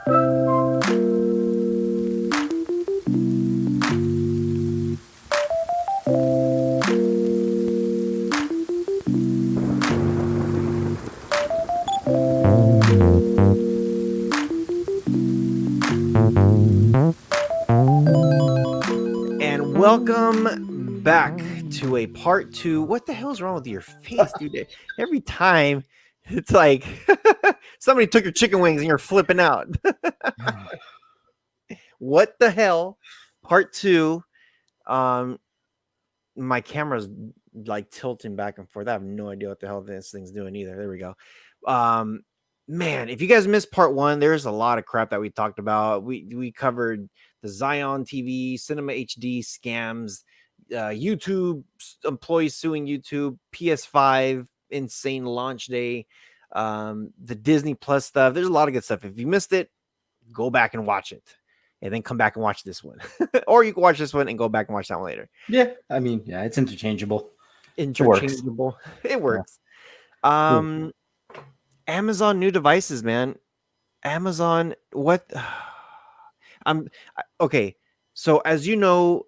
And welcome back to a part two. What the hell's wrong with your face, dude? Every time it's like somebody took your chicken wings and you're flipping out. What the hell? Part two. Um, my camera's like tilting back and forth. I have no idea what the hell this thing's doing either. There we go. Um, man, if you guys missed part one, there's a lot of crap that we talked about. We covered the Zion TV, Cinema HD scams, YouTube employees suing YouTube, PS5 insane launch day, the Disney Plus stuff. There's a lot of good stuff. If you missed it, go back and watch it. And then come back and watch this one. Or you can watch this one and go back and watch that one later. Yeah, I mean, yeah, it's interchangeable. Interchangeable. It works. Yeah. Amazon new devices, man. Amazon, what? Okay. So as you know,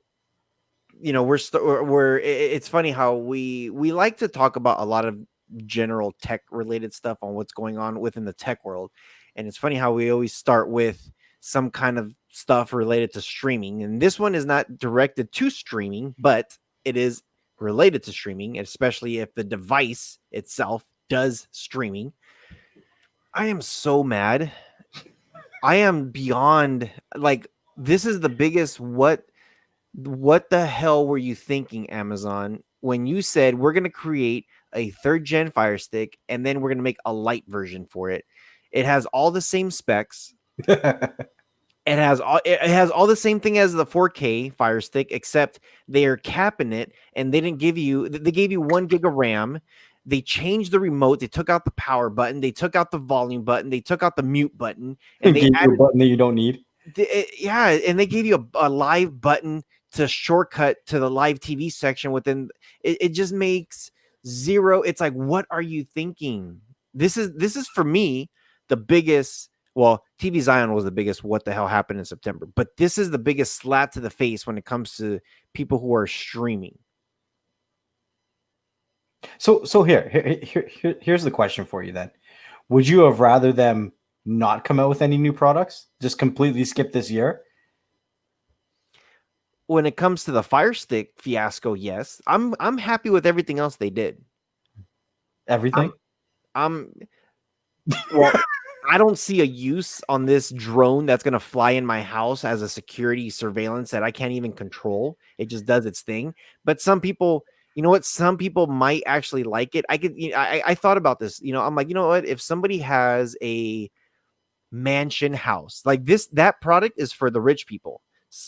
it's funny how we like to talk about a lot of general tech related stuff on what's going on within the tech world. And it's funny how we always start with some kind of stuff related to streaming. And this one is not directed to streaming, but it is related to streaming, especially if the device itself does streaming. I am so mad. I am beyond, like, this is the biggest what the hell were you thinking, Amazon, when you said we're going to create a third gen Fire Stick and then we're going to make a light version for it? It has all the same specs. It has all the same thing as the 4K Fire Stick, except they are capping it, and they gave you 1 gig of RAM. They changed the remote. They took out the power button. They took out the volume button. They took out the mute button, and they added a button that you don't need. And they gave you a live button to shortcut to the live TV section within. It just makes zero. It's like, what are you thinking? This is for me the biggest. Well, TV Zion was the biggest what the hell happened in September, but this is the biggest slap to the face when it comes to people who are streaming. So here's the question for you then. Would you have rather them not come out with any new products? Just completely skip this year? When it comes to the Fire Stick fiasco, yes. I'm happy with everything else they did. Everything? Well, I don't see a use on this drone that's going to fly in my house as a security surveillance that I can't even control. It just does its thing. But some people, you know what? Some people might actually like it. I thought about this. I'm like, you know what? If somebody has a mansion house like this, that product is for the rich people.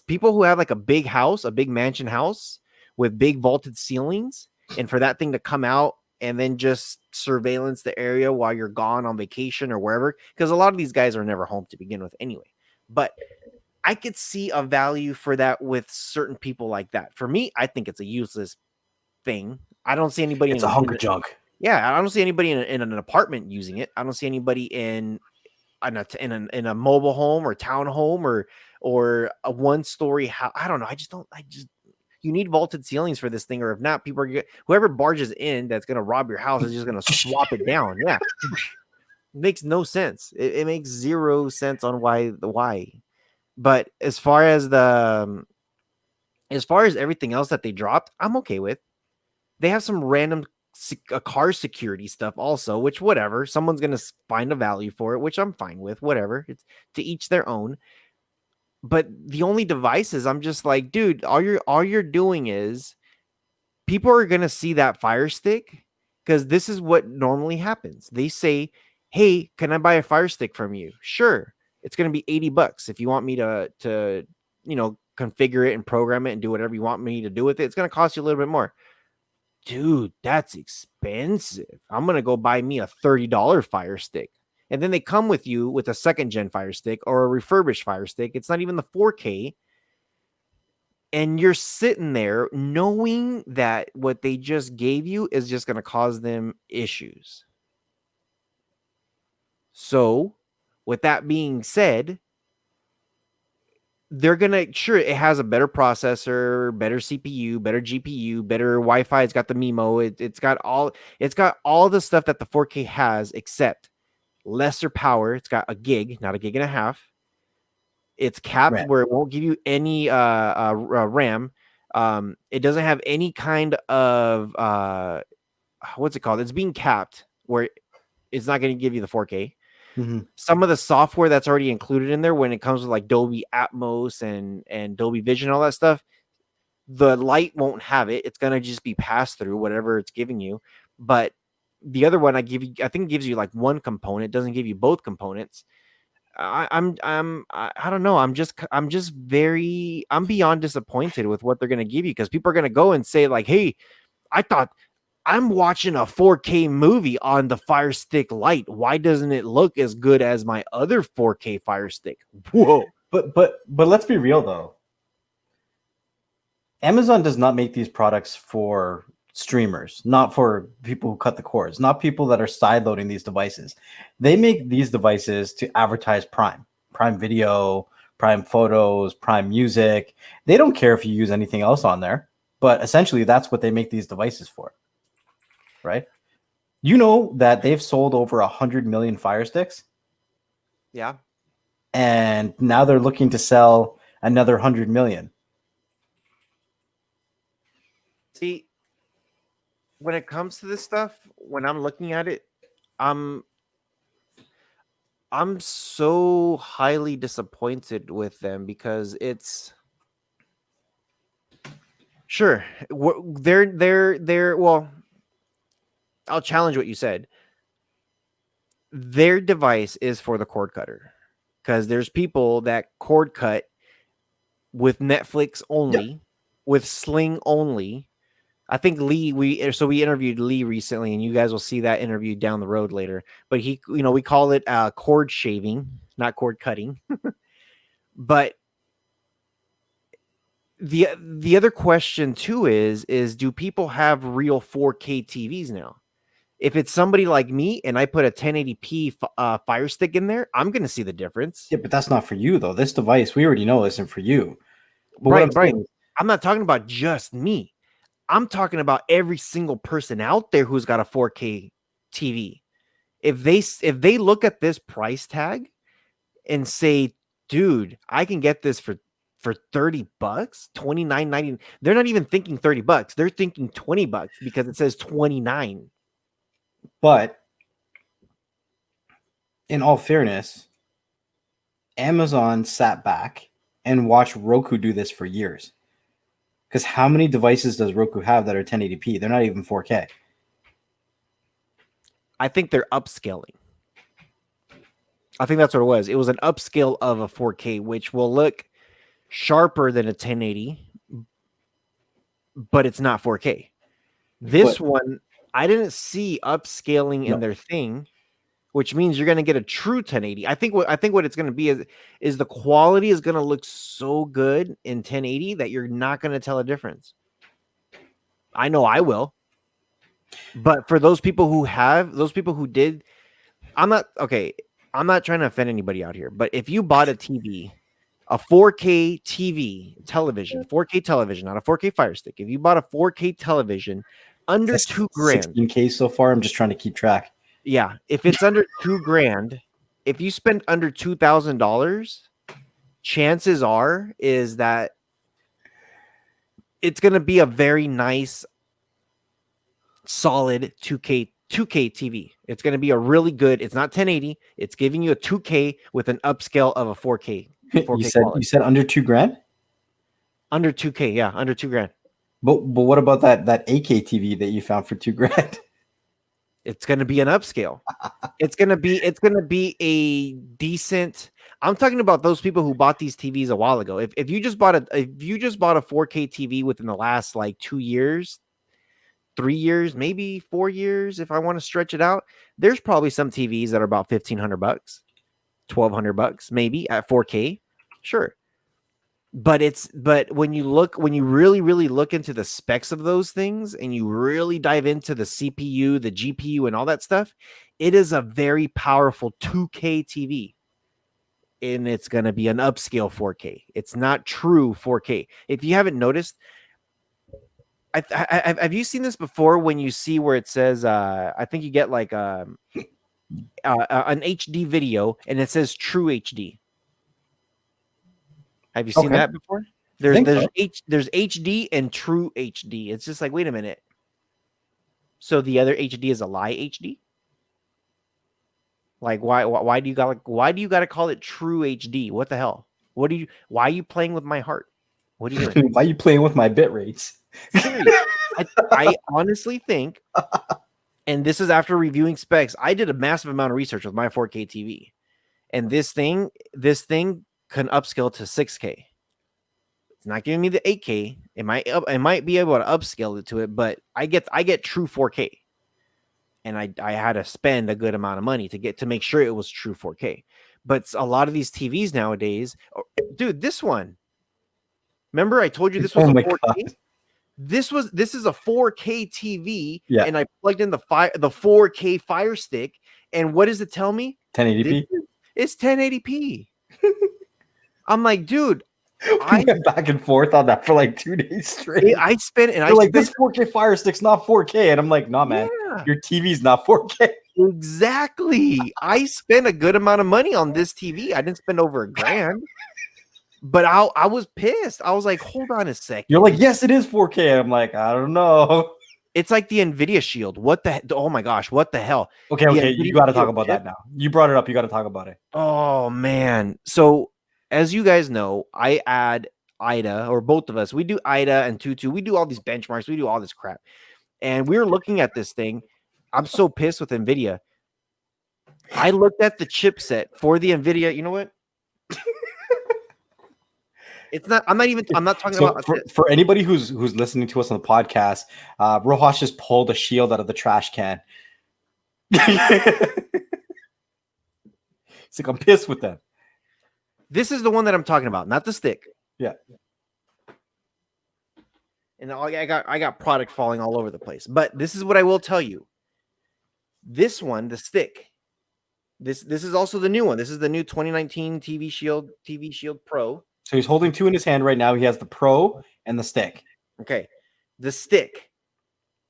People who have like a big house, a big mansion house with big vaulted ceilings, and for that thing to come out and then just surveillance the area while you're gone on vacation or wherever, because a lot of these guys are never home to begin with anyway. But I could see a value for that with certain people like that. For me, I think it's a useless thing. I don't see anybody. It's a hunk of junk. Yeah, I don't see anybody in an apartment using it. I don't see anybody in a mobile home or townhome or a 1-story house. I don't know. You need vaulted ceilings for this thing, or if not, whoever barges in that's gonna rob your house is just gonna swap it down. Yeah, it makes no sense. It makes zero sense on why. But as far as everything else that they dropped, I'm okay with. They have some random car security stuff also, which whatever. Someone's gonna find a value for it, which I'm fine with. Whatever, it's to each their own. But the only devices, I'm just like, dude, all you're doing is people are going to see that Fire Stick, because this is what normally happens. They say, hey, can I buy a Fire Stick from you? Sure. It's going to be $80 if you want me to configure it and program it and do whatever you want me to do with it. It's going to cost you a little bit more. Dude, that's expensive. I'm going to go buy me a $30 Fire Stick. And then they come with you with a 2nd-gen Fire Stick or a refurbished Fire Stick. It's not even the 4K. And you're sitting there knowing that what they just gave you is just going to cause them issues. So With that being said, they're gonna sure it has a better processor, better CPU, better GPU, better Wi-Fi. It's got the MIMO. It's got all the stuff that the 4K has, except lesser power. It's got a gig, not a gig and a half. It's capped Right. where it won't give you any RAM. It doesn't have any kind of what's it called? It's being capped where it's not going to give you the 4K. Mm-hmm. Some of the software that's already included in there when it comes with like Dolby Atmos and Dolby Vision, all that stuff, the light won't have it. It's going to just be passed through whatever it's giving you. But the other one I think it gives you like one component, it doesn't give you both components. I don't know. I'm beyond disappointed with what they're gonna give you because people are gonna go and say like, "Hey, I thought I'm watching a 4K movie on the Fire Stick Lite. Why doesn't it look as good as my other 4K Fire Stick?" Whoa. But let's be real though. Amazon does not make these products for streamers, not for people who cut the cords, not people that are sideloading these devices. They make these devices to advertise Prime Video, Prime Photos, Prime Music. They don't care if you use anything else on there, but essentially that's what they make these devices for, right? You know that they've sold over 100 million Fire Sticks, Yeah. and now they're looking to sell another 100 million. See, when it comes to this stuff, when I'm looking at it, I'm I'm so highly disappointed with them because it's sure they're well, I'll challenge what you said. Their device is for the cord cutter because there's people that cord cut with Netflix Yep. only, with Sling only. I think we interviewed Lee recently, and you guys will see that interview down the road later. But we call it cord shaving, not cord cutting. But the other question too is do people have real 4K TVs now? If it's somebody like me and I put a 1080p Fire Stick in there, I'm going to see the difference. Yeah, but that's not for you though. This device, we already know, isn't for you. But what I'm Right. saying, I'm not talking about just me. I'm talking about every single person out there who's got a 4K TV. If they look at this price tag and say, "Dude, I can get this for $30, 29.90." They're not even thinking $30. They're thinking $20 because it says 29. but in all fairness, Amazon sat back and watched Roku do this for years. Because how many devices does Roku have that are 1080p? They're not even 4K. I think they're upscaling. I think that's what it was. It was an upscale of a 4K, which will look sharper than a 1080, but it's not 4K. This But one, I didn't see upscaling in no, their thing, which means you're going to get a true 1080. I think what it's going to be is the quality is going to look so good in 1080 that you're not going to tell a difference. I know I will. But for those people who did, I'm not okay. I'm not trying to offend anybody out here, but if you bought a TV, a 4K TV television, 4K television, not a 4K Fire Stick. If you bought a 4K television under that's 2 grand, 16K so far. I'm just trying to keep track. yeah, if it's under 2 grand, if you spend under $2,000, chances are is that it's going to be a very nice, solid 2K TV. It's going to be a really good. It's not 1080. It's giving you a 2K with an upscale of a 4K You 4K said quality. under 2 grand. Under 2K, yeah, under 2 grand. But what about that 8K TV that you found for 2 grand? It's going to be an upscale. It's going to be a decent. I'm talking about those people who bought these TVs a while ago. If you just bought a 4K TV within the last like 2 years, 3 years, maybe 4 years, if I want to stretch it out, there's probably some TVs that are about $1,500, $1,200, maybe at 4K. Sure. But when you really look into the specs of those things and you really dive into the CPU, the GPU, and all that stuff, it is a very powerful 2K TV. and it's going to be an upscale 4K. It's not true 4K. If you haven't noticed, have you seen this before when you see where it says, I think you get like an HD video and it says true HD. Have you seen Okay, that before? I think There's so. there's HD and true HD. It's just like, wait a minute. So the other HD is a lie HD? Like why do you got to call it true HD? What the hell? Why are you playing with my heart? What are you doing? Why are you playing with my bit rates? Serious. I honestly think, and this is after reviewing specs, I did a massive amount of research with my 4K TV. And this thing can upscale to 6K. It's not giving me the 8K. It might be able to upscale it to it, but I get true 4K. And I had to spend a good amount of money to make sure it was true 4K. But a lot of these TVs nowadays, dude, this one. Remember I told you this was Oh a my 4K? god. This is a 4K TV, Yeah, and I plugged in the 4K Fire Stick, and what does it tell me? This 1080p. it's 1080p. I'm like, dude, We I went back and forth on that for like 2 days straight. I spent and I You're like, spent this 4K Fire Stick's not 4K, and I'm like, nah, man, yeah, your TV's not 4K. exactly. I spent a good amount of money on this TV. I didn't spend over $1,000, but I was pissed. I was like, hold on a You're second. like, yes, it is 4K. I'm like, I don't know. It's like the Nvidia Shield. What the oh my gosh, what the hell? Okay, The okay, you Nvidia got to talk Shield about chip. that now. You brought it up. You got to talk about it. Oh man. So as you guys know, I add IDA, or both of us, we do IDA and Tutu. We do all these benchmarks, we do all this crap. And we were looking at this thing. I'm so pissed with Nvidia. I looked at the chipset for the Nvidia. You know what? It's not. I'm not talking So about for, this. for anybody who's listening to us on the podcast, Rojas just pulled a shield out of the trash can. It's like, I'm pissed with them. This is the one that I'm talking about, not the stick. Yeah. And I got product falling all over the place. But this is what I will tell you. This one, the stick. This is also the new one. This is the new 2019 TV Shield Pro. So he's holding two in his hand right now. He has the Pro and the stick. Okay. The stick,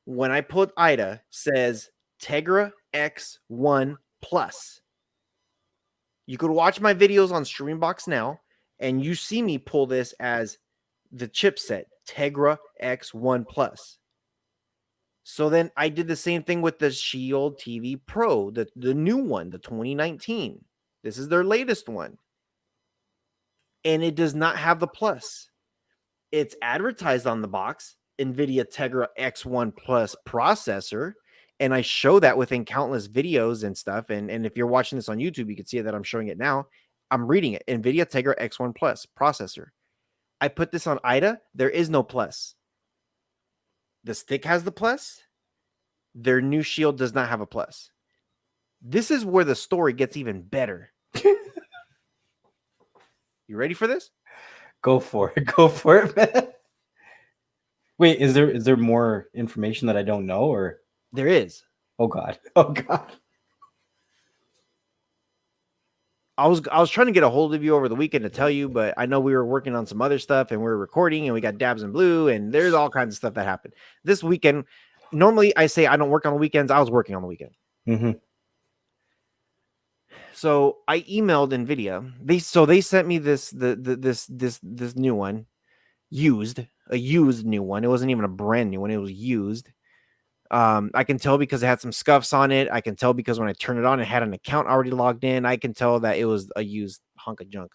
when I put IDA, says Tegra X1 Plus. You could watch my videos on Streambox now, and you see me pull this as the chipset Tegra X1 Plus. So then I did the same thing with the Shield TV Pro, the new one, the 2019. This is their latest one. And it does not have the plus. It's advertised on the box, NVIDIA Tegra X1 Plus processor. And I show that within countless videos and stuff. And if you're watching this on YouTube, you can see that I'm showing it now. I'm reading it. NVIDIA Tegra X1 Plus processor. I put this on IDA. There is no plus. The stick has the plus. Their new Shield does not have a plus. This is where the story gets even better. You ready for this? Go for it. Go for it, man. Wait, is there more information that I don't know, or? There is. Oh god. Oh god. I was trying to get a hold of you over the weekend to tell you, but I know we were working on some other stuff and we were recording and we got dabs and blue and there's all kinds of stuff that happened this weekend. Normally I say I don't work on the weekends. I was working on the weekend. Mm-hmm. So I emailed NVIDIA. They sent me this new one, a used new one. It wasn't even a brand new one. It was used. I can tell because it had some scuffs on it. I can tell because when I turned it on, it had an account already logged in. I can tell that it was a used hunk of junk.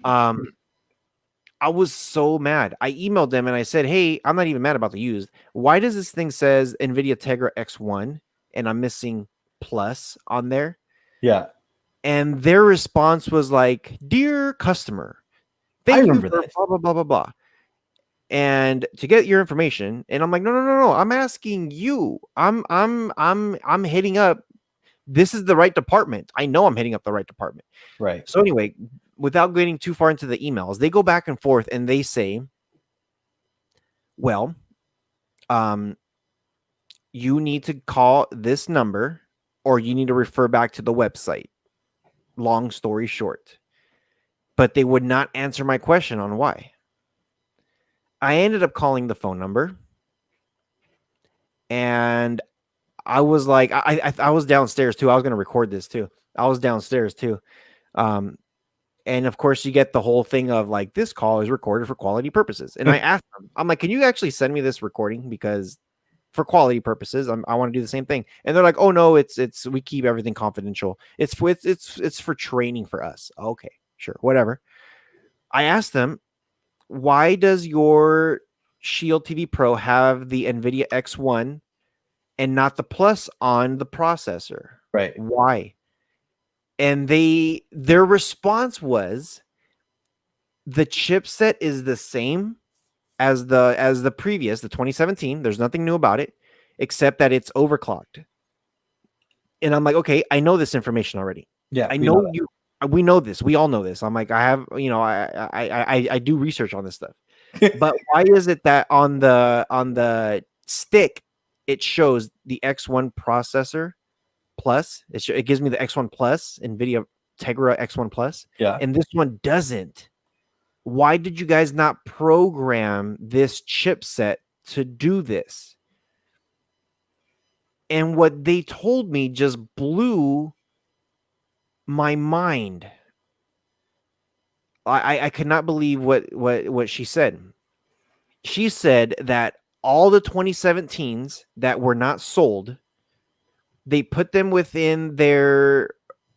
I was so mad. I emailed them and I said, hey, I'm not even mad about the used. Why does this thing says NVIDIA Tegra X1 and I'm missing plus on there? Yeah. And their response was like, dear customer, thank you for blah, blah, blah, blah, blah. And to get your information, and I'm like, no. I'm asking you. I'm hitting up. This is the right department. I know I'm hitting up the right department. Right. So anyway, without getting too far into the emails, they go back and forth and they say, well, you need to call this number or you need to refer back to the website. Long story short, but they would not answer my question on why. I ended up calling the phone number, and I was like, I was downstairs too. I was going to record this too. I was downstairs too. Um, and of course, you get the whole thing of like, this call is recorded for quality purposes. And I asked them, I'm like, can you actually send me this recording? Because for quality purposes, I want to do the same thing. And they're like, oh no, it's we keep everything confidential. It's for training for us. Okay, sure, whatever. I asked them, why does your Shield TV Pro have the NVIDIA X1 and not the Plus on the processor? Right. Why? And their response was, the chipset is the same as the previous, the 2017. There's nothing new about it except that it's overclocked. And I'm like, okay, I know this information already. Yeah, I know you. We know this. We all know this. I'm like, I have, I do research on this stuff. But why is it that on the stick it shows the X1 processor plus? It gives me the X1 plus, NVIDIA Tegra X1 plus, Yeah. and this one doesn't. Why did you guys not program this chipset to do this? And what they told me just blew my mind. I could not believe what she said. She said that all the 2017s that were not sold, they put them within their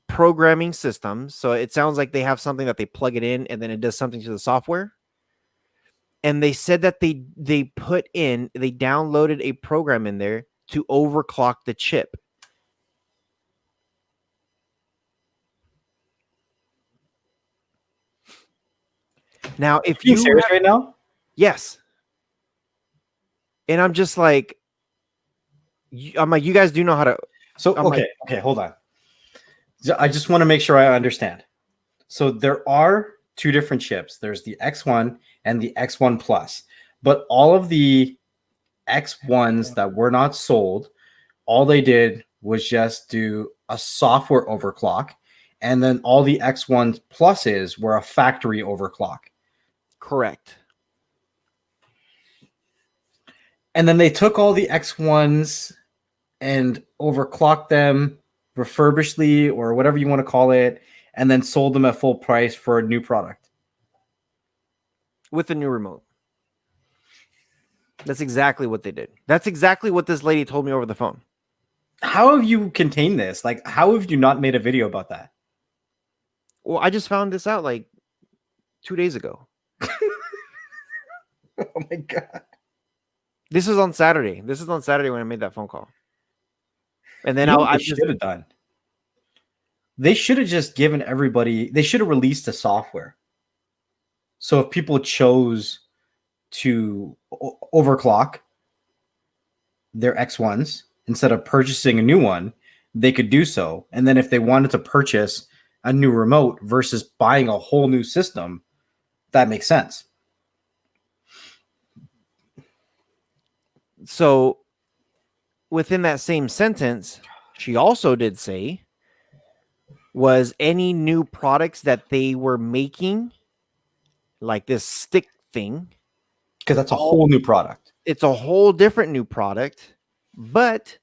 programming system. So it sounds like they have something that they plug it in and then it does something to the software. And they said that they downloaded a program in there to overclock the chip. Now, if you serious right now? Yes. And I'm just like, I'm like, you guys do know how to. So okay, hold on. I just want to make sure I understand. So there are two different chips. There's the X1 and the X1 Plus. But all of the X1s that were not sold, all they did was just do a software overclock. And then all the X1 Pluses were a factory overclock. Correct. And then they took all the X1s and overclocked them refurbishedly or whatever you want to call it, and then sold them at full price for a new product. With a new remote. That's exactly what they did. That's exactly what this lady told me over the phone. How have you contained this? Like, how have you not made a video about that? Well, I just found this out like 2 days ago. Oh my God. This is on Saturday. This is on Saturday when I made that phone call. And then I should have done. They should have just given everybody, they should have released a software. So if people chose to overclock their X1s instead of purchasing a new one, they could do so. And then if they wanted to purchase a new remote versus buying a whole new system, that makes sense. So within that same sentence, she also did say, was any new products that they were making, like this stick thing, because that's a whole new product. It's a whole different new product. But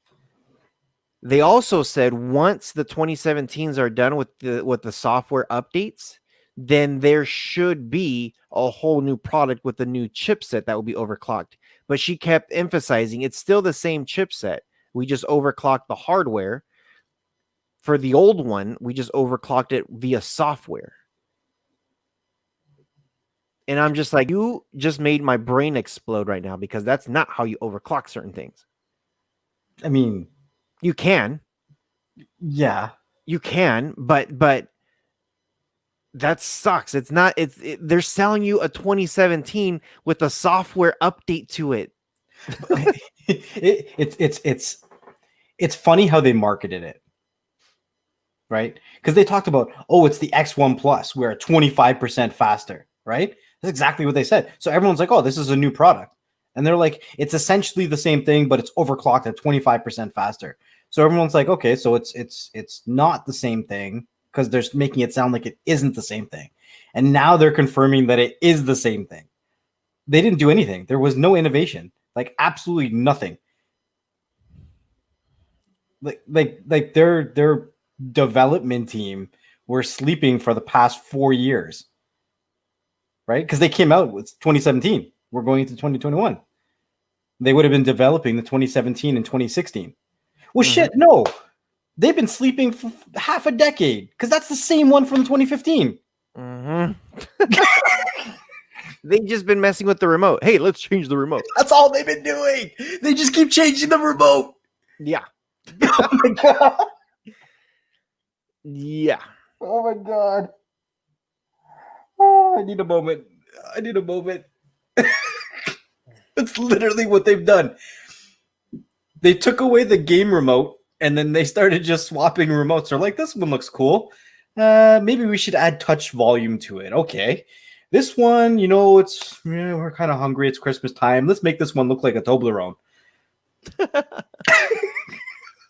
they also said once the 2017s are done with the software updates, then there should be a whole new product with a new chipset that will be overclocked. But she kept emphasizing it's still the same chipset. We just overclocked the hardware. For the old one, we just overclocked it via software. And I'm just like, you just made my brain explode right now, because that's not how you overclock certain things. I mean, you can. Yeah. You can, but that sucks. It's not, they're selling you a 2017 with a software update to it. It's funny how they marketed it, right? Because they talked about, oh, it's the X1 Plus, we're 25% faster, right? That's exactly what they said. So everyone's like, oh, this is a new product. And they're like, it's essentially the same thing, but it's overclocked at 25% faster. So everyone's like, okay, so it's not the same thing. because they're making it sound like it isn't the same thing. And now they're confirming that it is the same thing. They didn't do anything. There was no innovation, like absolutely nothing. Like their development team were sleeping for the past 4 years, right? Because they came out with 2017. We're going into 2021. They would have been developing the 2017 and 2016. Well, shit, no. They've been sleeping for half a decade because that's the same one from 2015. They've just been messing with the remote. Hey, let's change the remote. That's all they've been doing. They just keep changing the remote. Yeah. Oh my god. Yeah. Oh my god. Oh, I need a moment. I need a moment. That's literally what they've done. They took away the game remote and then they started just swapping remotes. They're like, this one looks cool. Maybe we should add touch volume to it. Okay. This one, it's we're kind of hungry. It's Christmas time. Let's make this one look like a Toblerone.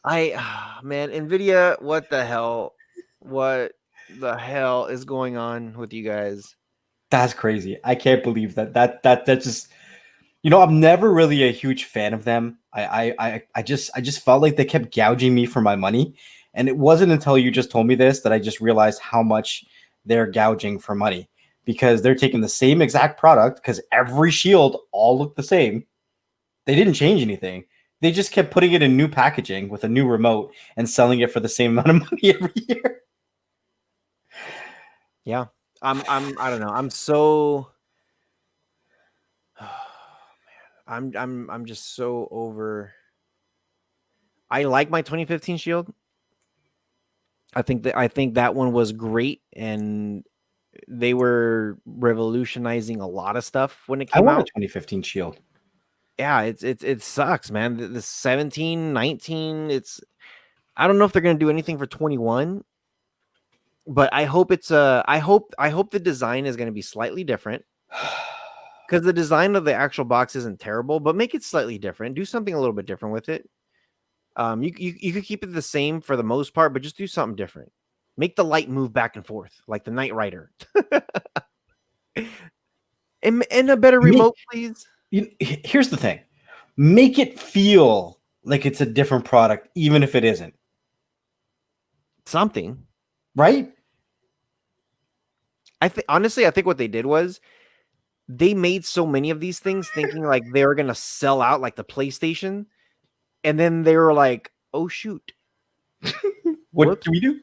Man, NVIDIA, what the hell? What the hell is going on with you guys? That's crazy. I can't believe that just I'm never really a huge fan of them. I just felt like they kept gouging me for my money. And it wasn't until you just told me this that I just realized how much they're gouging for money, because they're taking the same exact product, because every shield all looked the same. They didn't change anything. They just kept putting it in new packaging with a new remote and selling it for the same amount of money every year. Yeah. I don't know. I'm so I'm just so over. I like my 2015 Shield. I think that one was great, and they were revolutionizing a lot of stuff when it I came want a out. 2015 Shield. Yeah, it sucks, man. The 17, 19, I don't know if they're going to do anything for 21, but I hope I hope the design is going to be slightly different, because the design of the actual box isn't terrible, but make it slightly different. Do something a little bit different with it. You could keep it the same for the most part, but just do something different. Make the light move back and forth like the Knight Rider. and a better remote, please. Here's the thing. Make it feel like it's a different product, even if it isn't. Something. Right? Honestly, I think what they did was they made so many of these things thinking like they were going to sell out like the PlayStation. And then they were like, oh, shoot. What do we do?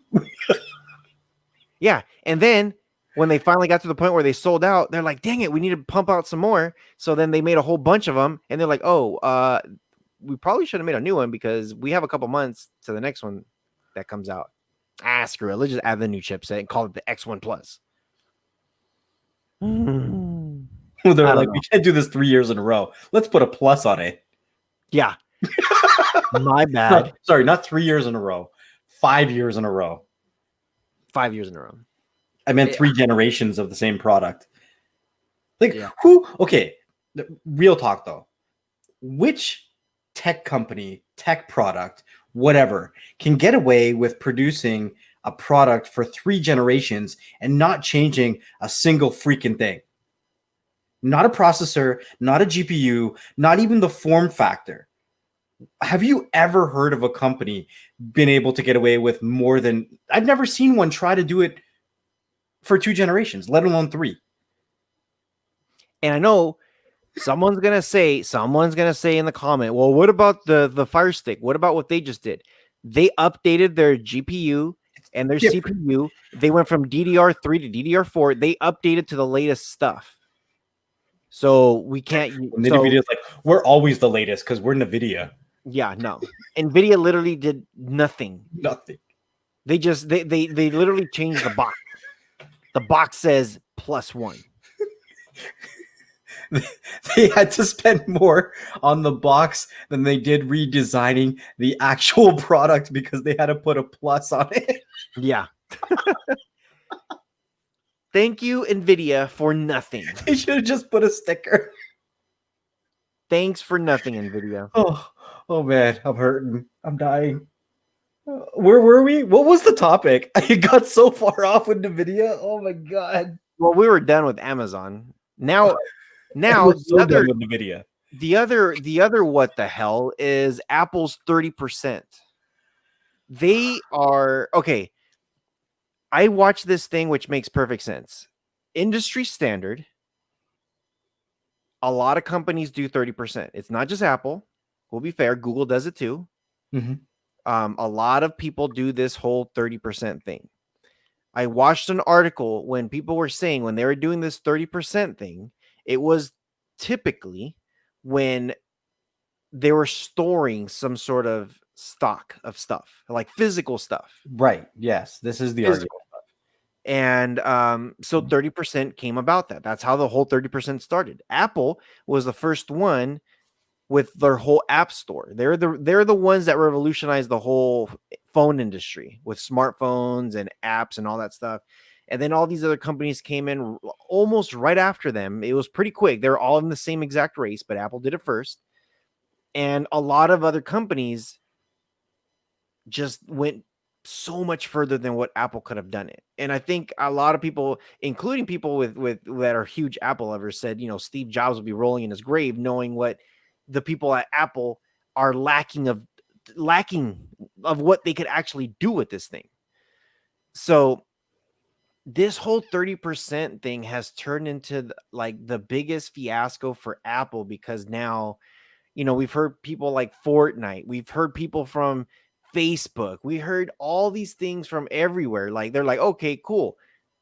Yeah. And then when they finally got to the point where they sold out, they're like, dang it, we need to pump out some more. So then they made a whole bunch of them. And they're like, oh, we probably should have made a new one because we have a couple months to the next one that comes out. Screw it. Let's just add the new chipset and call it the X1 Plus. They're like, we can't do this 3 years in a row. Let's put a plus on it. Yeah. My bad. No, sorry, not 3 years in a row. 5 years in a row. 5 years in a row. I meant 3 generations of the same product. Like, Yeah. Okay, real talk though. Which tech company, tech product, whatever, can get away with producing a product for 3 generations and not changing a single freaking thing? Not a processor, not a GPU, not even the form factor. Have you ever heard of a company been able to get away with more than... I've never seen one try to do it for 2 generations, let alone 3. And I know someone's gonna say in the comment, well, what about the Fire Stick? What about what they just did? They updated their GPU and their CPU. They went from DDR3 to DDR4. They updated to the latest stuff. So we can't. NVIDIA's like, we're always the latest because we're NVIDIA. Yeah, no. NVIDIA literally did nothing. Nothing. They just they literally changed the box. The box says +1. They had to spend more on the box than they did redesigning the actual product because they had to put a plus on it. Yeah. Thank you, NVIDIA, for nothing. They should have just put a sticker. Thanks for nothing, NVIDIA. Oh man, I'm hurting. I'm dying. Where were we? What was the topic? I got so far off with NVIDIA. Oh my god. Well, we were done with Amazon. Now, We're now so done with NVIDIA. the other what the hell is Apple's 30%. They are okay. I watch this thing, which makes perfect sense. Industry standard. A lot of companies do 30%. It's not just Apple. We'll be fair. Google does it too. Mhm. A lot of people do this whole 30% thing. I watched an article when people were saying when they were doing this 30% thing, it was typically when they were storing some sort of stock of stuff, like physical stuff. Right. Yes. This is the argument. Physical. And so 30% came about that. That's how the whole 30% started. Apple was the first one with their whole app store. They're the ones that revolutionized the whole phone industry with smartphones and apps and all that stuff. And then all these other companies came in almost right after them. It was pretty quick. They're all in the same exact race, but Apple did it first. And a lot of other companies just went so much further than what Apple could have done it. And I think a lot of people, including people with that are huge Apple lovers, said, Steve Jobs will be rolling in his grave knowing what the people at Apple are lacking of what they could actually do with this thing. So this whole 30% thing has turned into like the biggest fiasco for Apple because now we've heard people like Fortnite. We've heard people from Facebook. We heard all these things from everywhere. Like they're like, okay, cool.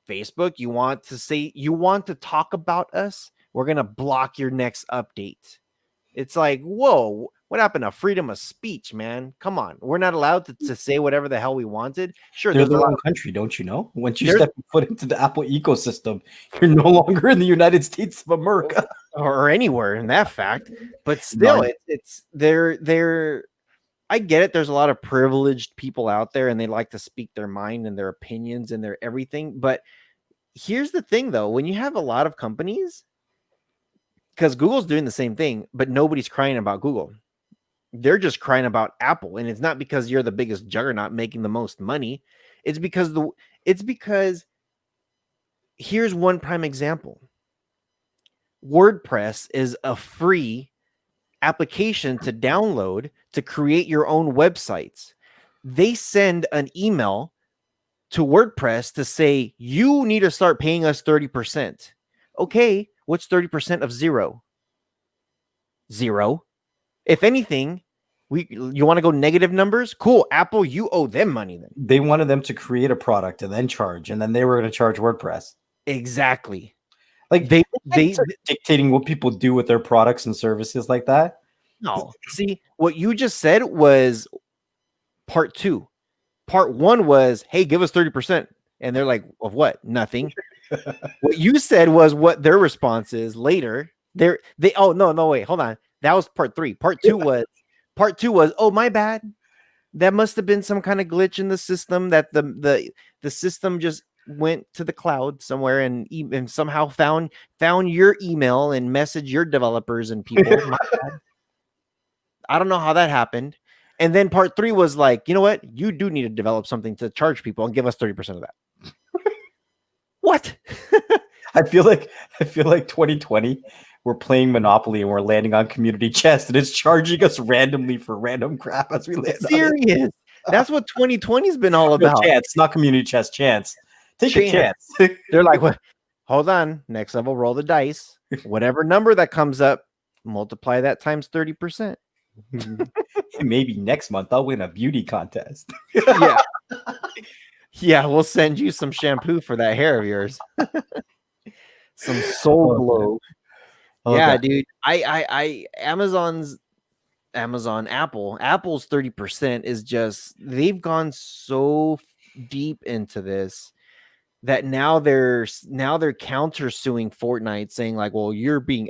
Facebook, you want to talk about us? We're going to block your next update. It's like, whoa, what happened to freedom of speech, man? Come on. We're not allowed to say whatever the hell we wanted. Sure, They're there's a their lot own of country, don't you know? Once you there's step your foot into the Apple ecosystem, you're no longer in the United States of America. or anywhere in that fact, but still None. it's they're I get it. There's a lot of privileged people out there and they like to speak their mind and their opinions and their everything. But here's the thing, though, when you have a lot of companies, because Google's doing the same thing, but nobody's crying about Google. They're just crying about Apple. And it's not because you're the biggest juggernaut making the most money. It's because here's one prime example. WordPress is a free application to download to create your own websites. They send an email to WordPress to say, you need to start paying us 30%. Okay, what's 30% of zero? Zero. If anything, you want to go negative numbers? Cool. Apple, you owe them money then. They wanted them to create a product and then charge, and then they were going to charge WordPress. Exactly. Like They start dictating what people do with their products and services like that. no. See, what you just said was part 2. Part 1 was, hey, give us 30%. And they're like, of what? Nothing. What you said was what their response is later. Oh no, wait, hold on. That was part 3. Part 2 was, oh, my bad. That must have been some kind of glitch in the system that the system just went to the cloud somewhere and somehow found your email and messaged your developers and people. My bad. I don't know how that happened. And then part 3 was like, you know what? You do need to develop something to charge people and give us 30% of that. What? I feel like 2020, we're playing Monopoly and we're landing on community chest and it's charging us randomly for random crap as we land. Serious. That's what 2020's been all about. Chance, not community chest, chance. Take a chance. They're like, well, hold on. Next level, roll the dice. Whatever number that comes up, multiply that times 30%. Maybe next month I'll win a beauty contest. Yeah. Yeah, we'll send you some shampoo for that hair of yours. Some Soul Glow. Yeah, dude. Apple's 30% is just, they've gone so deep into this that now they're countersuing Fortnite, saying like, well, you're being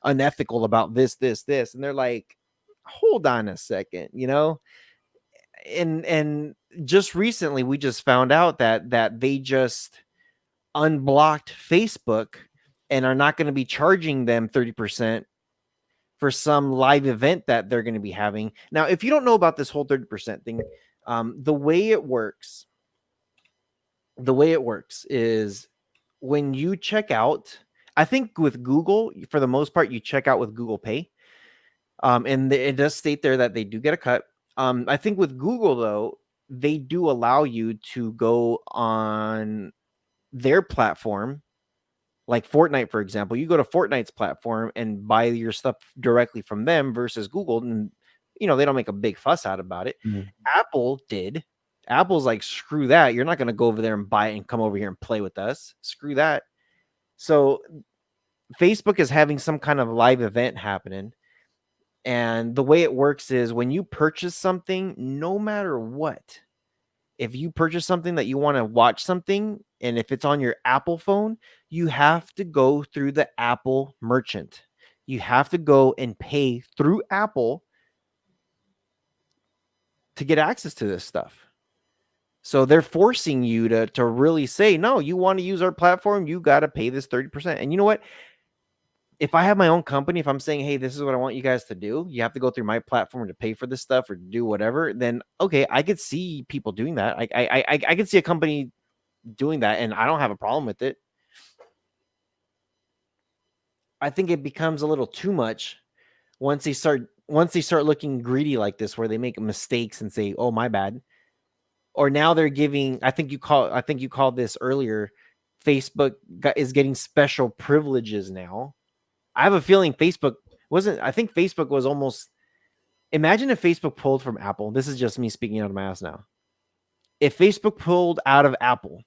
unethical about this, and they're like, hold on a second, and just recently we just found out that they just unblocked Facebook and are not going to be charging them 30% for some live event that they're going to be having. Now, if you don't know about this whole 30% thing, The way it works, is when you check out. I think with Google, for the most part, you check out with Google Pay, and it does state there that they do get a cut. I think with Google though, they do allow you to go on their platform, like Fortnite, for example. You go to Fortnite's platform and buy your stuff directly from them versus Google, and they don't make a big fuss out about it. Mm. Apple did. Apple's like, screw that. You're not going to go over there and buy it and come over here and play with us. Screw that. So Facebook is having some kind of live event happening. And the way it works is when you purchase something, no matter what, if you purchase something that you want to watch something, and if it's on your Apple phone, you have to go through the Apple merchant. You have to go and pay through Apple to get access to this stuff. So they're forcing you to really say, no, you want to use our platform, you got to pay this 30%. And you know what? If I have my own company, if I'm saying, hey, this is what I want you guys to do, you have to go through my platform to pay for this stuff or do whatever, then okay, I could see people doing that. I could see a company doing that, and I don't have a problem with it. I think it becomes a little too much once they start looking greedy like this, where they make mistakes and say, oh, my bad. Or now they're giving, I think you called this earlier, Facebook is getting special privileges now. I have a feeling Facebook was almost, imagine if Facebook pulled from Apple. This is just me speaking out of my ass now. If Facebook pulled out of Apple,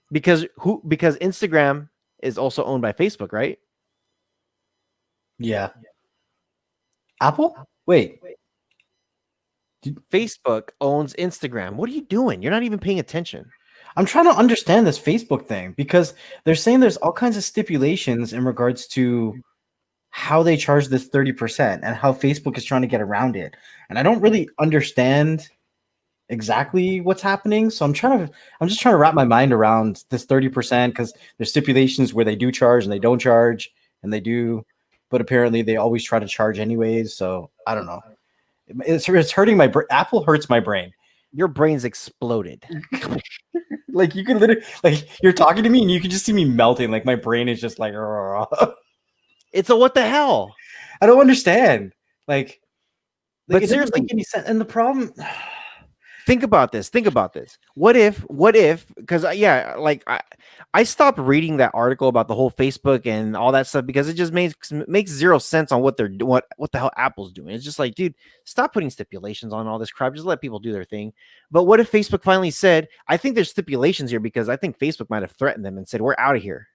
because Instagram is also owned by Facebook, right? Yeah. Apple? Wait. Facebook owns Instagram. What are you doing? You're not even paying attention. I'm trying to understand this Facebook thing because they're saying there's all kinds of stipulations in regards to how they charge this 30% and how Facebook is trying to get around it. And I don't really understand exactly what's happening. So I'm just trying to wrap my mind around this 30% because there's stipulations where they do charge and they don't charge and they do, but apparently they always try to charge anyways. So I don't know. It's hurting my brain. Apple hurts my brain. Your brain's exploded. Like you can literally, like you're talking to me and you can just see me melting. Like my brain is just like, It's a what the hell? I don't understand. Like But it doesn't seriously, make any sense. And the problem, think about this. What if, because like I stopped reading that article about the whole Facebook and all that stuff because it just makes zero sense on what they're doing, what the hell Apple's doing. It's just like, dude, stop putting stipulations on all this crap. Just let people do their thing. But what if Facebook finally said, I think there's stipulations here because I think Facebook might have threatened them and said, we're out of here.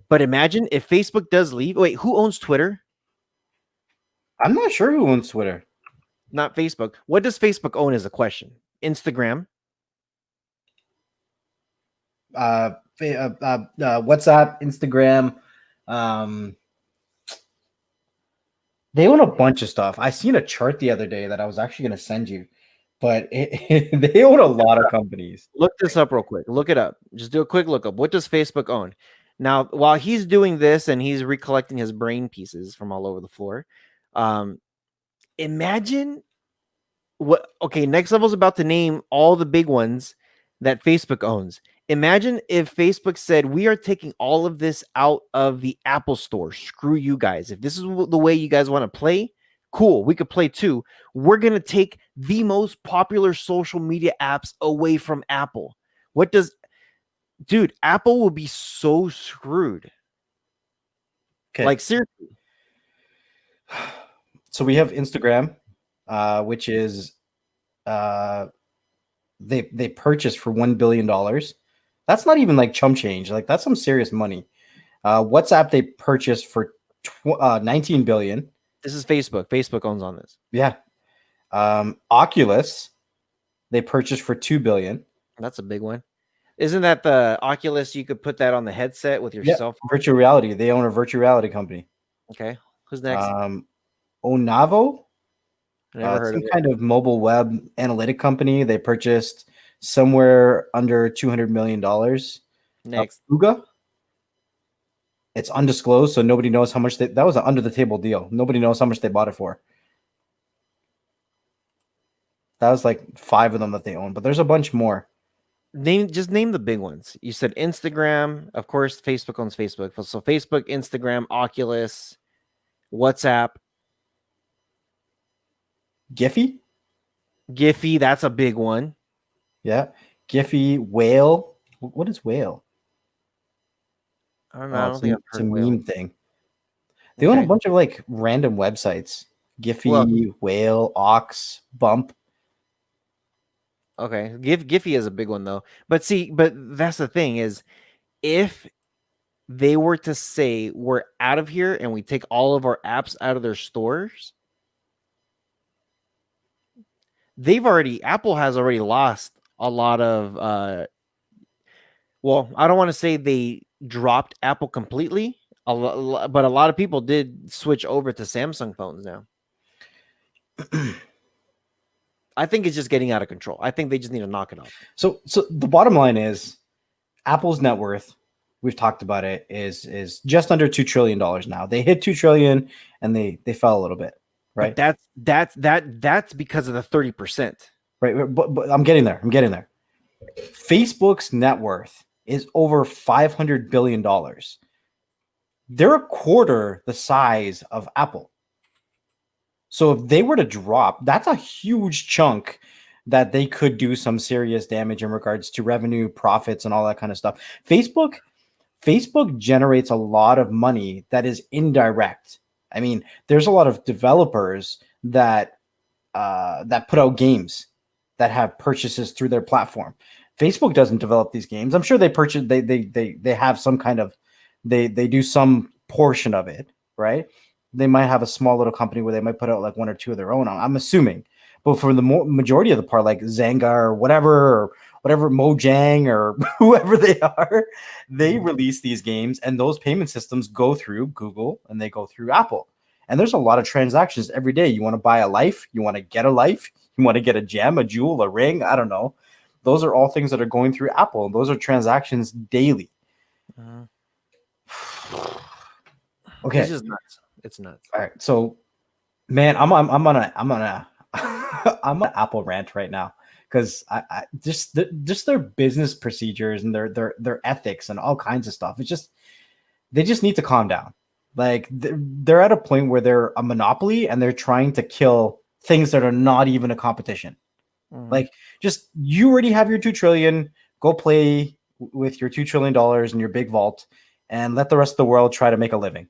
But imagine if Facebook does leave. Wait, who owns Twitter? I'm not sure who owns Twitter. Not Facebook. What does Facebook own is a question. Instagram. WhatsApp, Instagram. They own a bunch of stuff. I seen a chart the other day that I was actually going to send you, but they own a lot of companies. Look this up real quick. Look it up. Just do a quick look up. What does Facebook own? Now, while he's doing this and he's recollecting his brain pieces from all over the floor, imagine what. Okay, Next Level's about to name all the big ones that Facebook owns. Imagine if Facebook said, we are taking all of this out of the Apple store. Screw you guys. If this is the way you guys want to play, cool. We could play too. We're going to take the most popular social media apps away from Apple. Dude, Apple will be so screwed. Okay. Like, seriously. So we have Instagram, which is they purchased for $1 billion. That's not even like chump change. Like that's some serious money. WhatsApp they purchased for 19 billion. This is Facebook. Facebook owns on this. Yeah. Oculus they purchased for 2 billion. That's a big one. Isn't that the Oculus? You could put that on the headset with your cell phone. Virtual reality. They own a virtual reality company. Okay. Who's next? Onavo. Never heard some of kind of mobile web analytic company. They purchased somewhere under $200 million. Next. Fuga. It's undisclosed, so nobody knows how much that was an under the table deal. Nobody knows how much they bought it for. That was like 5 of them that they own, but there's a bunch more. Name the big ones. You said Instagram, of course. Facebook owns Facebook, so Facebook, Instagram, Oculus, WhatsApp, Giphy, Giphy. That's a big one. yeah, Giphy, Whale. What is Whale? I don't know. I Oh, don't think I've it's heard a of Whale. meme thing. They own a Okay. bunch of like random websites. Well, Giphy, Whale, Ox, Bump. okay. Giphy is a big one though. But see, but that's the thing is, if they were to say we're out of here and we take all of our apps out of their stores, Apple has already lost a lot of well, I don't want to say they dropped Apple completely, but a lot of people did switch over to Samsung phones now. I think it's just getting out of control. I think they just need to knock it off. So the bottom line is Apple's net worth, we've talked about it, is just under $2 trillion now. They hit 2 trillion and they fell a little bit, But right? that's because of the 30%. Right. But I'm getting there. I'm getting there. Facebook's net worth is over $500 billion. They're a quarter the size of Apple. So if they were to drop, that's a huge chunk that they could do some serious damage in regards to revenue, profits, and all that kind of stuff. Facebook generates a lot of money that is indirect. I mean, there's a lot of developers that put out games that have purchases through their platform. Facebook doesn't develop these games. I'm sure they purchase they have some kind of they do some portion of it, right? They might have a small little company where they might put out like one or two of their own. I'm assuming, but for the majority of the part, like Zynga or whatever Mojang or whoever they are, they release these games, and those payment systems go through Google and they go through Apple. And there's a lot of transactions every day. You want to buy a life, you want to get a life, you want to get a gem, a jewel, a ring. I don't know. Those are all things that are going through Apple. And those are transactions daily. Uh, Okay. It's just nuts. It's nuts. All right. So, man, I'm on a I'm on Apple rant right now because I just their business procedures and their ethics and all kinds of stuff. It's just they just need to calm down. Like they're at a point where they're a monopoly and they're trying to kill things that are not even a competition. Like, just you already have your 2 trillion. Go play with your $2 trillion in your big vault, and let the rest of the world try to make a living.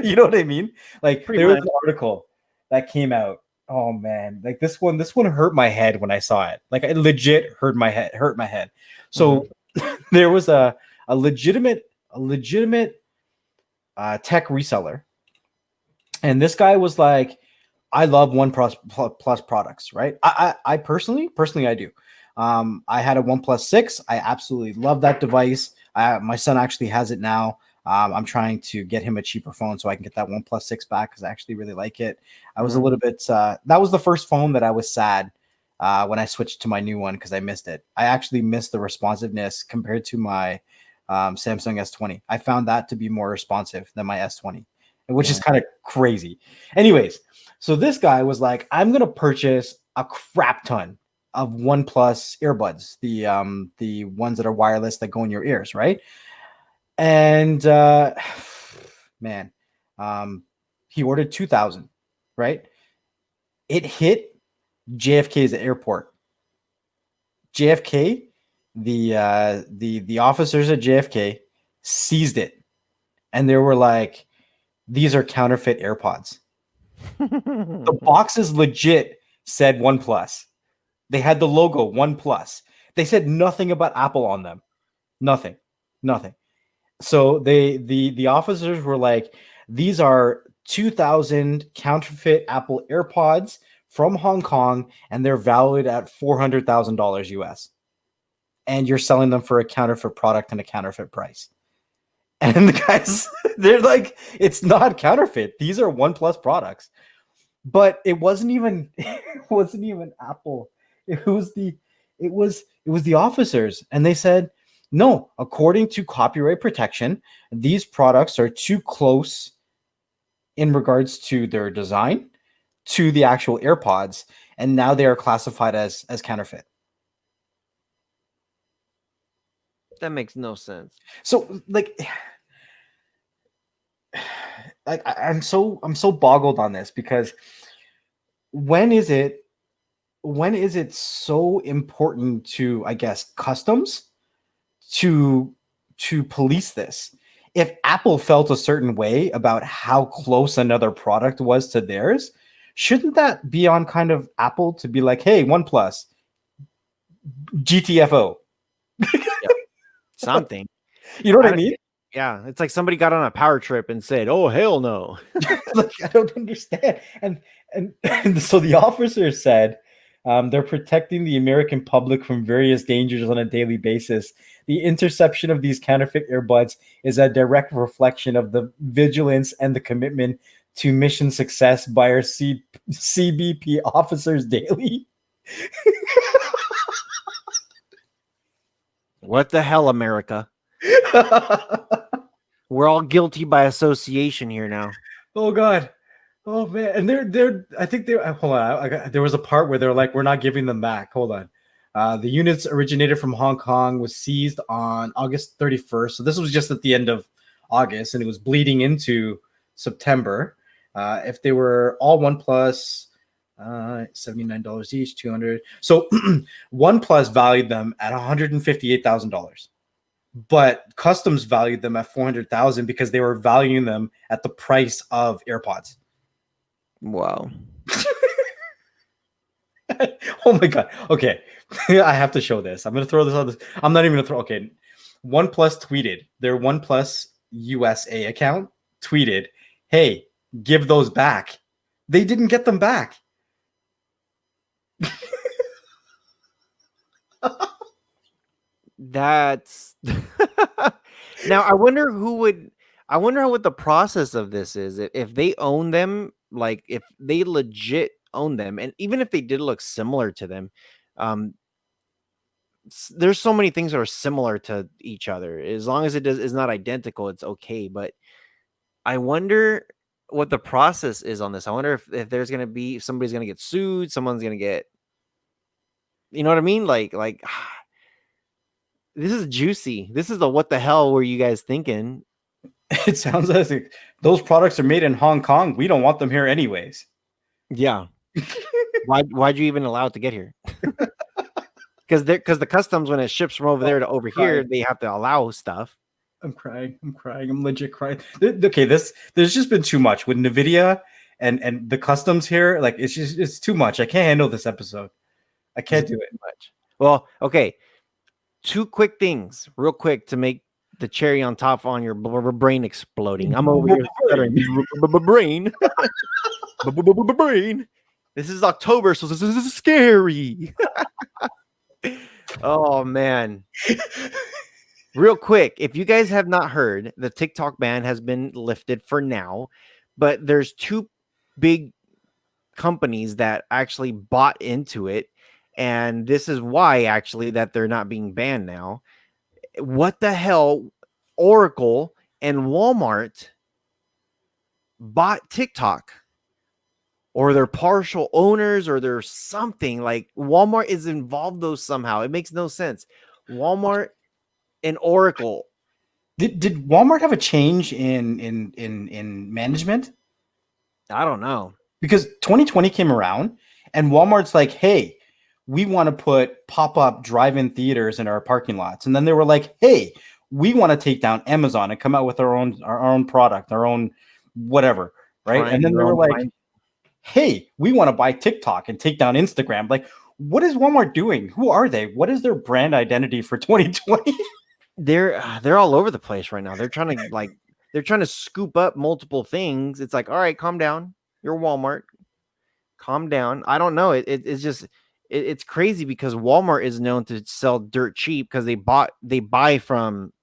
You know what I mean? Like, Pretty there was much. an article that came out. Oh man, like this one hurt my head when I saw it. Like, it legit hurt my head. So there was a legitimate tech reseller, and this guy was like, I love OnePlus Plus products, right? I personally I do. I had a OnePlus 6. I absolutely love that device. My son actually has it now. I'm trying to get him a cheaper phone so I can get that OnePlus 6 back because I actually really like it. I was a little bit, that was the first phone that I was sad when I switched to my new one because I missed it. I actually missed the responsiveness compared to my Samsung S20. I found that to be more responsive than my S20, which is kind of crazy. Anyways, so this guy was like, I'm going to purchase a crap ton of OnePlus earbuds, the ones that are wireless that go in your ears, right? And man, he ordered 2,000, right? It hit JFK's airport. JFK, the officers at JFK seized it, and they were like, "These are counterfeit AirPods." The boxes legit said OnePlus. They had the logo OnePlus. They said nothing about Apple on them. Nothing. So the officers were like, these are 2,000 counterfeit Apple AirPods from Hong Kong, and they're valued at $400,000 US. And you're selling them for a counterfeit product and a counterfeit price. And the guys, they're like, it's not counterfeit. These are OnePlus products. But it wasn't even Apple. It was the officers, and they said, no, according to copyright protection, these products are too close in regards to their design to the actual AirPods, and now they are classified as counterfeit. That makes no sense. So like I'm so boggled on this because when is it so important to, I guess, customs to police this? If Apple felt a certain way about how close another product was to theirs, shouldn't that be on kind of Apple to be like, hey, OnePlus, GTFO? Yep. Something. You know what I I don't, mean? yeah, it's like somebody got on a power trip and said, "Oh hell no." Like, I don't understand. And so the officer said they're protecting the American public from various dangers on a daily basis. The interception of these counterfeit earbuds is a direct reflection of the vigilance and the commitment to mission success by our CBP officers daily. What the hell, America? We're all guilty by association here now. Oh God. Oh man, and they're I think they hold on. There was a part where they're like, we're not giving them back. Hold on. The units originated from Hong Kong, was seized on August 31st. So this was just at the end of August, and it was bleeding into September. If they were all OnePlus, $79 each, 200. So OnePlus valued them at $158,000, but customs valued them at 400,000 because they were valuing them at the price of AirPods. Wow. Oh my God. Okay. I have to show this. I'm going to throw this on this. I'm not even going to throw. Okay. OnePlus tweeted, their OnePlus USA account tweeted, hey, give those back. They didn't get them back. That's now I wonder what the process of this is. If they own them, like if they legit own them, and even if they did look similar to them, um, there's so many things that are similar to each other. As long as it is not identical, it's okay. But I wonder what the process is on this. I wonder if there's gonna be if somebody's gonna get sued, someone's gonna get, you know what I mean? Like this is juicy. This is the what the hell were you guys thinking? It sounds like those products are made in Hong Kong. We don't want them here anyways. Yeah. Why'd you even allow it to get here? Because the customs, when it ships from over there to over here, they have to allow stuff. I'm crying. I'm legit crying. Okay, there's just been too much with Nvidia and the customs here. Like it's too much. I can't handle this episode. I can't do it. Much. Well, okay. Two quick things, real quick, to make the cherry on top on your brain exploding. I'm over here stuttering. Brain. Brain. This is October, so this is scary. Oh man. Real quick, if you guys have not heard, the TikTok ban has been lifted for now, but there's two big companies that actually bought into it, and this is why actually that they're not being banned now. What the hell? Oracle and Walmart bought TikTok, or they're partial owners, or there's something like Walmart is involved though somehow. It makes no sense. Walmart and Oracle. Did Walmart have a change in management? I don't know. Because 2020 came around and Walmart's like, hey, we want to put pop-up drive-in theaters in our parking lots. And then they were like, hey, we want to take down Amazon and come out with our own product, our own whatever. Right. Prime, and then they were like, Prime. hey, we want to buy TikTok and take down Instagram. Like, what is Walmart doing? Who are they? What is their brand identity for 2020? They're all over the place right now. They're trying to scoop up multiple things. It's like, all right, calm down. You're Walmart. Calm down. I don't know. It's just it's crazy because Walmart is known to sell dirt cheap because they buy from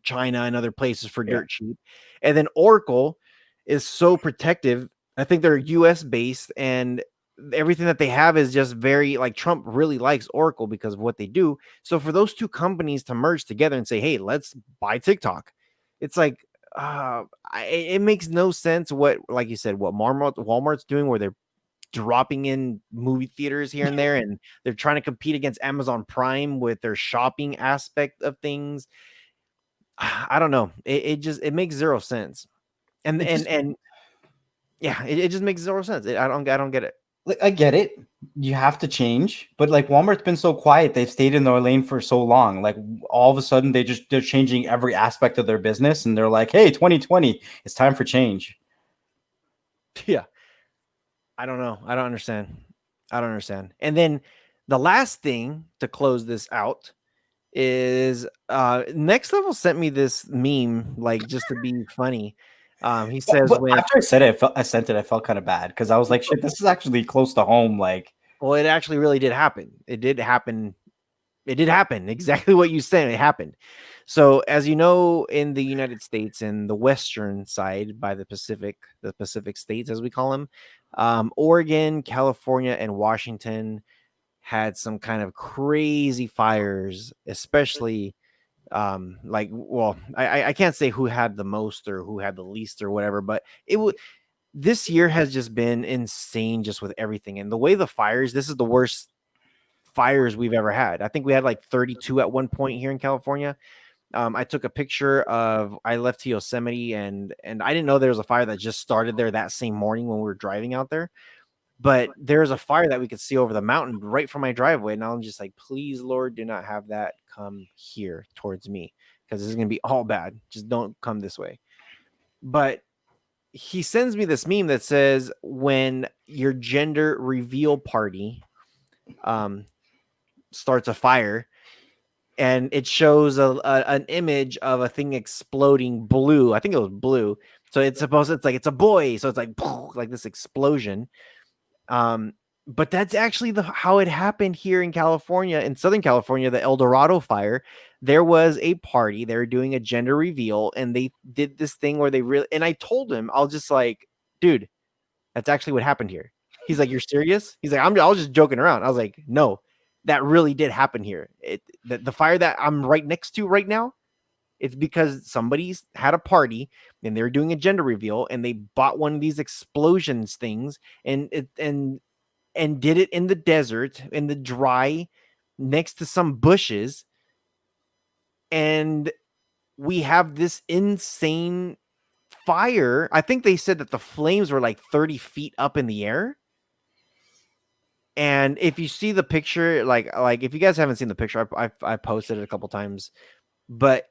China and other places for dirt cheap. And then Oracle is so protective. I think they're US based, and everything that they have is just very like Trump really likes Oracle because of what they do. So for those two companies to merge together and say, hey, let's buy TikTok, it's like it makes no sense what, like you said, what Walmart's doing, where they're dropping in movie theaters here and there, and they're trying to compete against Amazon Prime with their shopping aspect of things. I don't know. It just it makes zero sense. And It and just and yeah, it just makes zero sense. I don't get it. like I get it. You have to change, but like Walmart's been so quiet, they've stayed in their lane for so long. Like all of a sudden they're changing every aspect of their business and they're like, "Hey, 2020, it's time for change." Yeah. I don't know. I don't understand. I don't understand. And then the last thing to close this out is Next Level sent me this meme, like just to be funny. He says But when after I said it, I sent it, I felt kind of bad because I was like, "Shit, this is actually close to home." Like, well, it actually really did happen. It did happen. It did happen. Exactly what you said. It happened. So, as you know, in the United States, in the western side by the Pacific states, as we call them, Oregon, California, and Washington had some kind of crazy fires, especially like, well, I can't say who had the most or who had the least or whatever, but it would this year has just been insane just with everything. And the way the fires, this is the worst fires we've ever had. I think we had like 32 at one point here in California. I took a picture of I left to Yosemite, and I didn't know there was a fire that just started there that same morning when we were driving out there. But there's a fire that we could see over the mountain right from my driveway, and I'm just like, please, Lord, do not have that come here towards me because this is gonna be all bad. Just don't come this way. But he sends me this meme that says when your gender reveal party um, starts a fire, and it shows an image of a thing exploding blue. I think it was blue. So it's like it's a boy. So it's like like this explosion. Um, but that's actually how it happened here in California, in Southern California, the El Dorado fire. There was a party. They were doing a gender reveal, and they did this thing where they really. And I told him, I'll just like, dude, that's actually what happened here. He's like, you're serious? He's like, I was just joking around. I was like, no, that really did happen here. The fire that I'm right next to right now, it's because somebody's had a party and they're doing a gender reveal and they bought one of these explosions things and did it in the desert, in the dry, next to some bushes. And we have this insane fire. I think they said that the flames were like 30 feet up in the air. And if you see the picture, like if you guys haven't seen the picture, I posted it a couple times, but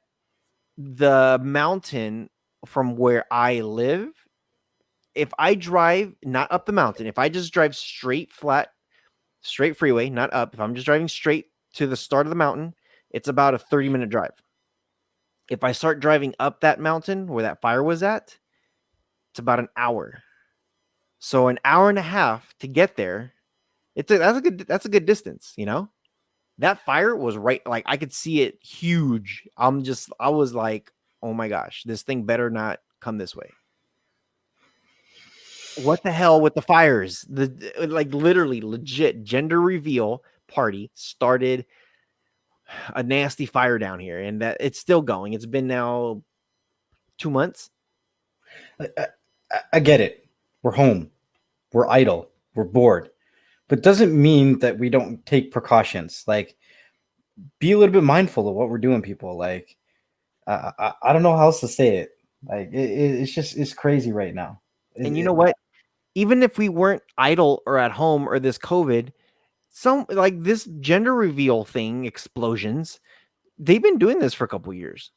the mountain from where I live, if I drive not up the mountain, if I just drive straight flat, straight freeway, not up, if I'm just driving straight to the start of the mountain, it's about a 30-minute drive. If I start driving up that mountain where that fire was at, it's about an hour. So an hour and a half to get there. That's a good distance, you know? That fire was right, like I could see it huge. I was like, oh my gosh, this thing better not come this way. What the hell with the fires? The like literally legit gender reveal party started a nasty fire down here, and that it's still going. It's been now 2 months. I get it. We're home. We're idle. We're bored. But doesn't mean that we don't take precautions. Like, be a little bit mindful of what we're doing, people. Like, I don't know how else to say it. Like, it's just it's crazy right now. And you know what? Even if we weren't idle or at home or this COVID, some like this gender reveal thing, explosions, they've been doing this for a couple years.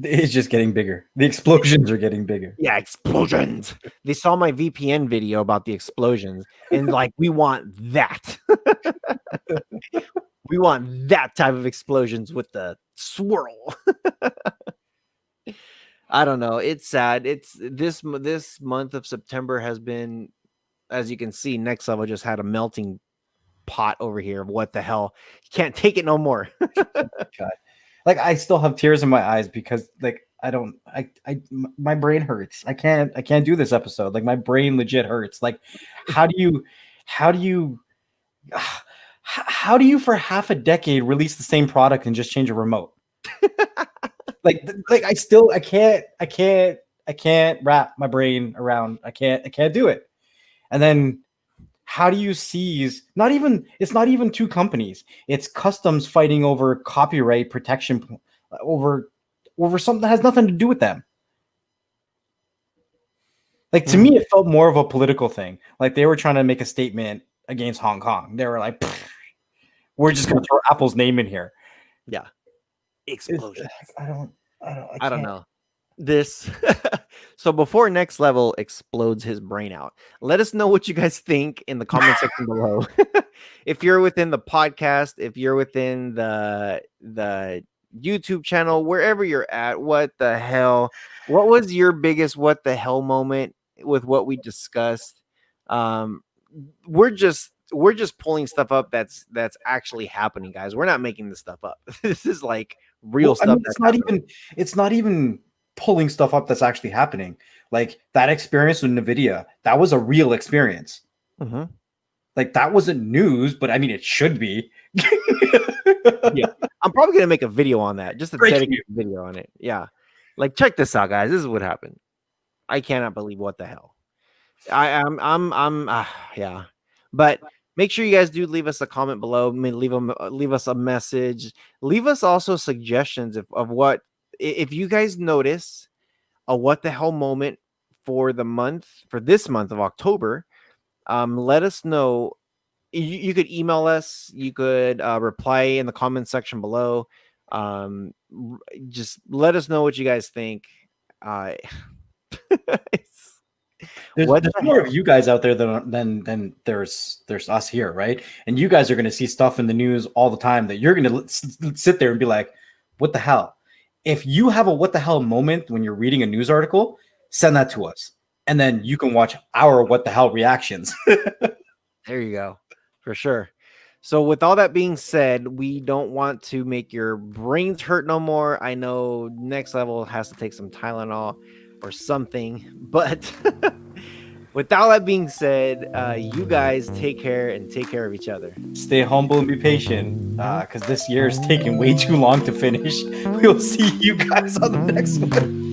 It's just getting bigger. The explosions are getting bigger. Yeah, explosions. They saw my VPN video about the explosions and like, we want that. We want that type of explosions with the swirl. I don't know. It's sad. It's this month of September has been, as you can see, Next Level just had a melting pot over here. What the hell? Can't take it no more. God. Like I still have tears in my eyes because like I don't my brain hurts. I can't do this episode. Like my brain legit hurts. Like how do you how do you how do you for half a decade release the same product and just change a remote? like I can't wrap my brain around. I can't do it. And then How do you seize? Not even it's not even two companies. It's customs fighting over copyright protection over something that has nothing to do with them. Like to me, Mhm. it felt more of a political thing. Like they were trying to make a statement against Hong Kong. They were like, "We're just going to throw Apple's name in here." Yeah, It's, explosion. I I don't can't. know. This so before next level explodes his brain out, let us know what you guys think in the comment section below. If you're within the podcast, if you're within the YouTube channel, wherever you're at, what the hell? What was your biggest what the hell moment with what we discussed? Um, we're just pulling stuff up that's actually happening, guys. We're not making this stuff up. This is like real Well, I stuff mean, that's happening. it's not even pulling stuff up that's actually happening. Like that experience with Nvidia, that was a real experience. Mhm. Like that wasn't news, but I mean, it should be. Yeah. I'm probably gonna make a video on that, just a Breaking dedicated news. video on it. Yeah. Like, check this out, guys. This is what happened. I cannot believe what the hell. Yeah. But make sure you guys do leave us a comment below. I mean, leave us a message. Leave us also suggestions of what if you guys notice a what the hell moment for this month of October. Let us know. You could email us. You could reply in the comment section below. Just let us know what you guys think. Uh, it's, what There's the more of hell? you guys out there than there's us here, right? And you guys are going to see stuff in the news all the time that you're going to sit there and be like, "What the hell?" If you have a "what the hell" moment when you're reading a news article, send that to us, and then you can watch our "what the hell" reactions. There you go, for sure. So, with all that being said, we don't want to make your brains hurt no more. I know next level has to take some Tylenol or something, but with all that being said, you guys take care and take care of each other. Stay humble and be patient, because this year is taking way too long to finish. We'll see you guys on the next one.